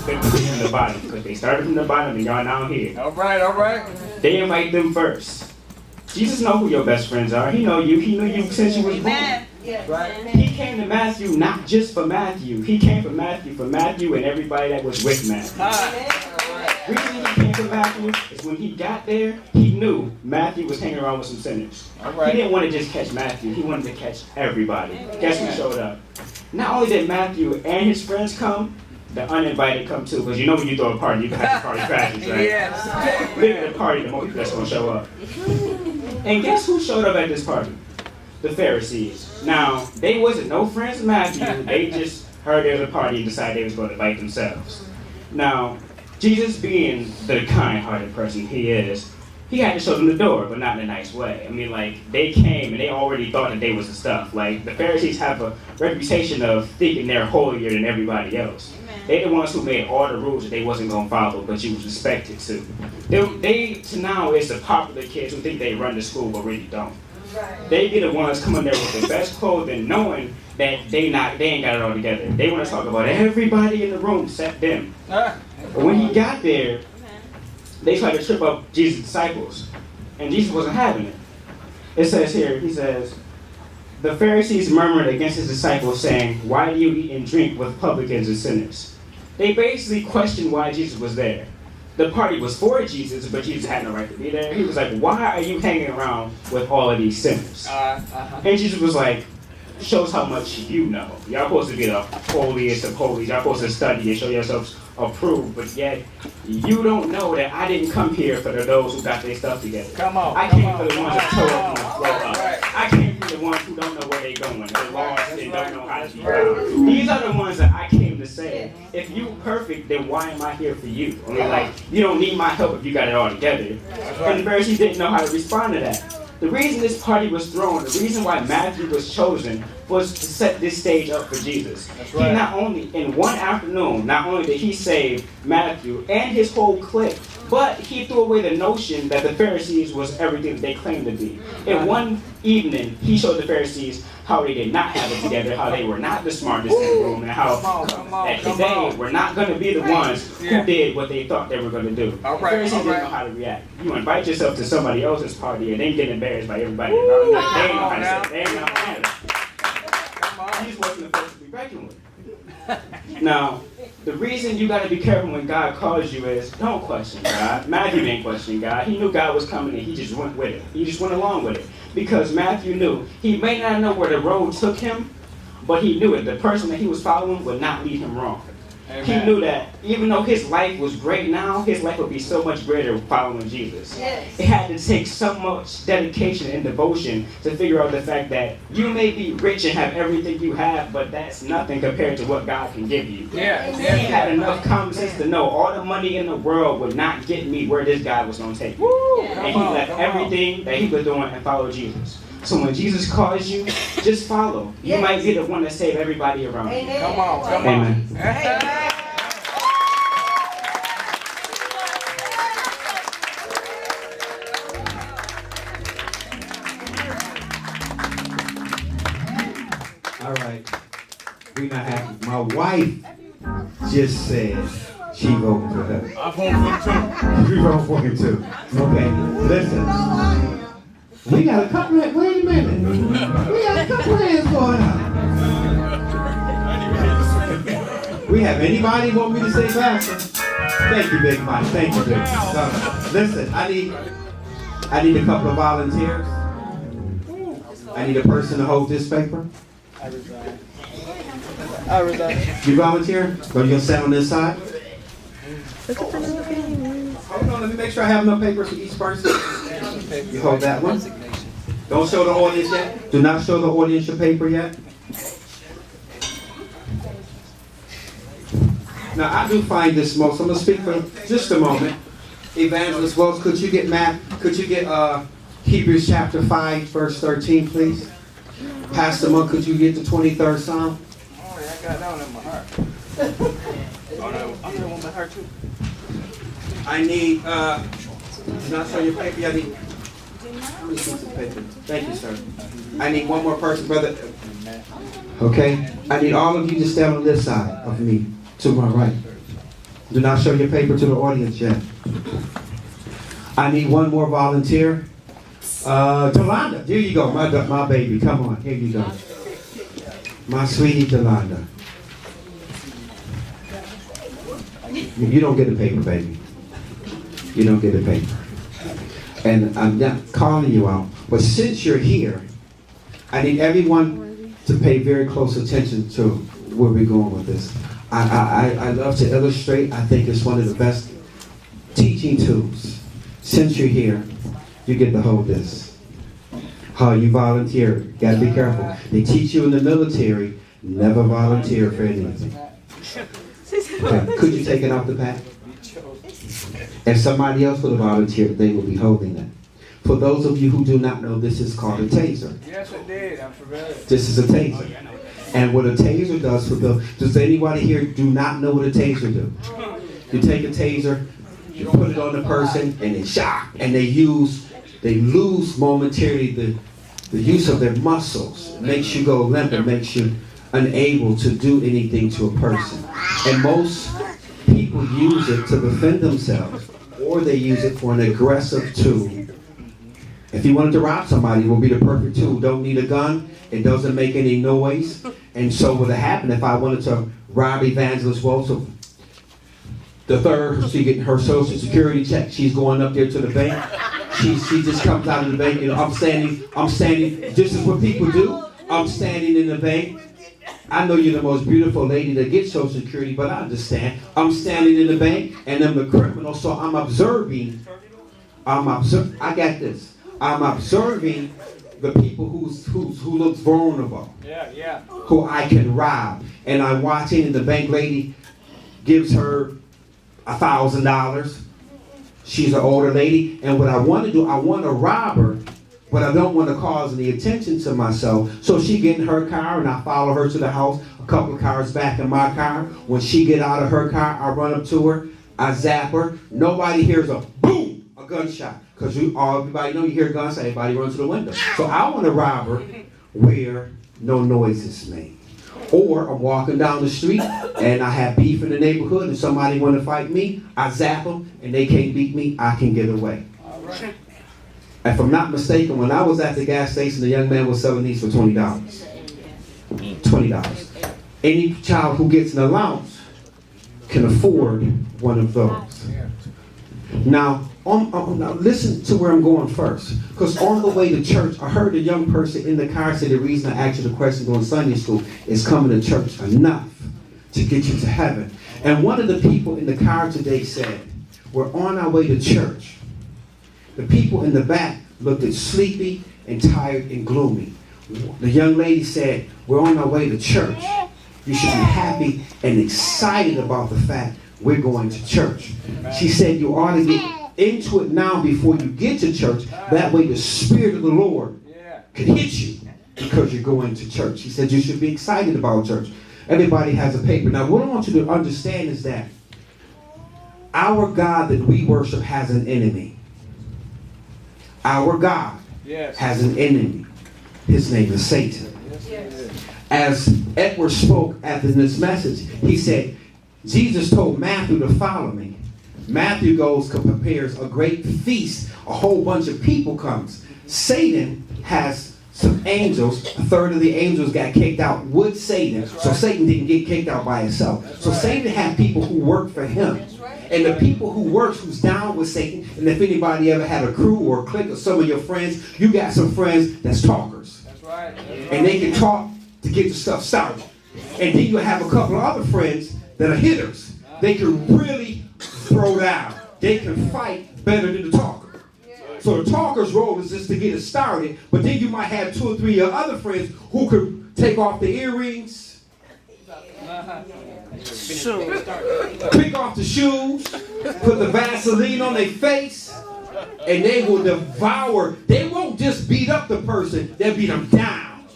expect to be from the bottom because they started from the bottom and y'all now here. All right, all right. They invite them first. Jesus know who your best friends are. He know you. He knew you since you was born. Yes. Right. He came to Matthew not just for Matthew. He came for Matthew and everybody that was with Matthew. The reason he came for Matthew is when he got there, he knew Matthew was hanging around with some sinners. All right. He didn't want to just catch Matthew. He wanted to catch everybody. Guess who showed up? Not only did Matthew and his friends come, the uninvited come too. Because you know when you throw a party, you can have the party crashes, right? Yes. The bigger the party, the more people that's going to show up. And guess who showed up at this party? The Pharisees. Now, they wasn't no friends of Matthew. They just heard there was a party and decided they was going to invite themselves. Now, Jesus being the kind-hearted person he is, he had to show them the door, but not in a nice way. I mean, like, they came and they already thought that they was the stuff. Like, the Pharisees have a reputation of thinking they're holier than everybody else. They're the ones who made all the rules that they wasn't going to follow, but you was expected to. They to now, is the popular kids who think they run the school, but really don't. They be the ones coming there with the best clothing, knowing that they ain't got it all together. They want to talk about everybody in the room except them. But when he got there, they tried to trip up Jesus' disciples, and Jesus wasn't having it. It says here, he says, the Pharisees murmured against his disciples, saying, "Why do you eat and drink with publicans and sinners?" They basically questioned why Jesus was there. The party was for Jesus, but Jesus had no right to be there. He was like, "Why are you hanging around with all of these sinners?" And Jesus was like, shows how much you know. Y'all supposed to be the holiest of holies. Y'all supposed to study and show yourselves approved, but yet you don't know that I didn't come here for those who got their stuff together. Come on. I came for the ones that toe up and flow up. I came for the ones who don't know where they're going. They're lost and don't know how to be found. These are the ones that I came to say, if you perfect, then why am I here for you? I mean, like, you don't need my help if you got it all together. And the Pharisees didn't know how to respond to that. The reason this party was thrown, the reason why Matthew was chosen, was to set this stage up for Jesus. He not only, in one afternoon, not only did he save Matthew and his whole clique, but he threw away the notion that the Pharisees was everything they claimed to be. In one evening, he showed the Pharisees how they did not have it together, how they were not the smartest in the room, and how that they were not going to be the ones who did what they thought they were going to do. The Pharisees didn't know how to react. You invite yourself to somebody else's party and then get embarrassed by everybody around you. Like, they ain't know how to say, they ain't know how to handle it. These wasn't the first to be reckoned with. Now, the reason you got to be careful when God calls you is, don't question God. Matthew didn't question God. He knew God was coming and he just went with it. He just went along with it. Because Matthew knew. He may not know where the road took him, but he knew it. The person that he was following would not lead him wrong. Amen. He knew that even though his life was great now, his life would be so much greater following Jesus. Yes. It had to take so much dedication and devotion to figure out the fact that you may be rich and have everything you have, but that's nothing compared to what God can give you. Yeah. He had enough common sense to know all the money in the world would not get me where this guy was going to take me. And he left everything that he was doing and followed Jesus. So when Jesus calls you, just follow. You might be the one that saved everybody around you. Come on, come Amen. on. All right. We not happy. My wife just said she voting for her. I'm voting for him too. You voting for him too. Okay. Listen. We got a couple of, wait a minute. We got a couple of hands going up. We have anybody want me to say faster? Thank you, Big Mike. Thank you, Big Mike. Listen, I need a couple of volunteers. I need a person to hold this paper. I resign. You volunteer? Or you gonna sit on this side? Hold on, let me make sure I have enough paper for each person. You hold that one. Don't show the audience yet. Do not show the audience your paper yet. Now I do find this most. I'm gonna speak for just a moment. Evangelist Wells, could you get Hebrews chapter 5, verse 13, please? Pastor Monk, could you get the 23rd Psalm? Oh, yeah, I got that one in my heart. Oh, no, I got one in my heart too. I need, not show your paper, I need, how many pieces of paper? Thank you, sir. I need one more person, brother. Okay, I need all of you to stand on this side of me, to my right. Do not show your paper to the audience yet. I need one more volunteer. Tolanda, here you go, my baby. Come on, here you go. My sweetie Tolanda. You don't get a paper, baby. You don't get a paper. And I'm not calling you out, but since you're here, I need everyone to pay very close attention to where we're going with this. I love to illustrate. I think it's one of the best teaching tools. Since you're here, you get to hold this. How you volunteer. Gotta be careful. They teach you in the military, never volunteer for anything. Okay. Could you take it off the pack? If somebody else would have volunteered, they will be holding it. For those of you who do not know, this is called a taser. Yes, I did. I'm familiar. This is a taser. And what a taser does for does anybody here do not know what a taser do? You take a taser, you put it on the person, and they shock, and they lose momentarily the use of their muscles. It makes you go limp. It makes you unable to do anything to a person. And most people use it to defend themselves, or they use it for an aggressive tool. If you wanted to rob somebody, it would be the perfect tool. Don't need a gun. It doesn't make any noise. And so what would happen if I wanted to rob Evangelist Wolf? The third, she getting her social security check. She's going up there to the bank. She just comes out of the bank. You know, I'm standing. This is what people do. I'm standing in the bank. I know you're the most beautiful lady that gets social security, but I understand. I'm standing in the bank, and I'm the criminal, so I'm observing. I got this. I'm observing the people who looks vulnerable. Yeah. Who I can rob. And I'm watching, and the bank lady gives her $1,000. She's an older lady, and what I want to do, I want to rob her, but I don't want to cause any attention to myself. So she get in her car, and I follow her to the house, a couple of cars back in my car. When she get out of her car, I run up to her, I zap her. Nobody hears a boom, a gunshot. Because everybody know you hear guns, everybody runs to the window. So I want to rob her where no noise is made. Or I'm walking down the street and I have beef in the neighborhood and somebody want to fight me, I zap them and they can't beat me, I can get away. Right. If I'm not mistaken, when I was at the gas station, the young man was selling these for $20. $20. Any child who gets an allowance can afford one of those. Now listen to where I'm going first. Because on the way to church, I heard a young person in the car say the reason I asked you the question on Sunday school is coming to church enough to get you to heaven. And one of the people in the car today said, we're on our way to church. The people in the back looked at sleepy and tired and gloomy. The young lady said, we're on our way to church. You should be happy and excited about the fact we're going to church. She said you ought to get into it now before you get to church. That way the Spirit of the Lord can hit you because you're going to church. She said you should be excited about church. Everybody has a paper. Now what I want you to understand is that our God that we worship has an enemy. Our God has an enemy. His name is Satan. As Edward spoke after this message, he said, Jesus told Matthew to follow me. Matthew goes and prepares a great feast. A whole bunch of people comes. Satan has some angels. A third of the angels got kicked out with Satan. So Satan didn't get kicked out by himself. So Satan had people who work for him. And the people who works, who's down with Satan, and if anybody ever had a crew or a clique or some of your friends, you got some friends that's talkers. That's right. And they can talk to get the stuff started. And then you have a couple of other friends that are hitters. They can really throw down. They can fight better than the talker. So the talker's role is just to get it started, but then you might have 2 or 3 of your other friends who could take off the earrings, pick off the shoes, put the Vaseline on their face, and they will devour. They won't just beat up the person, they'll beat them down.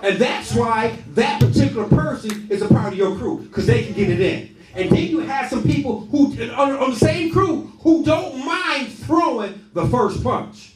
And that's why that particular person is a part of your crew, because they can get it in. And then you have some people who, on the same crew, who don't mind throwing the first punch.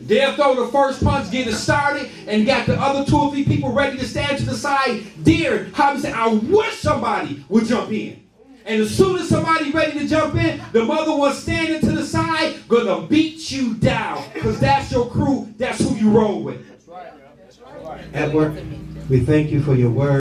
They'll throw the first punch, get it started, and got the other 2 or 3 people ready to stand to the side. Dear, how to say, I wish somebody would jump in. And as soon as somebody ready to jump in, the mother one standing to the side, gonna beat you down. Because that's your crew, that's who you roll with. Edward, we thank you for your word.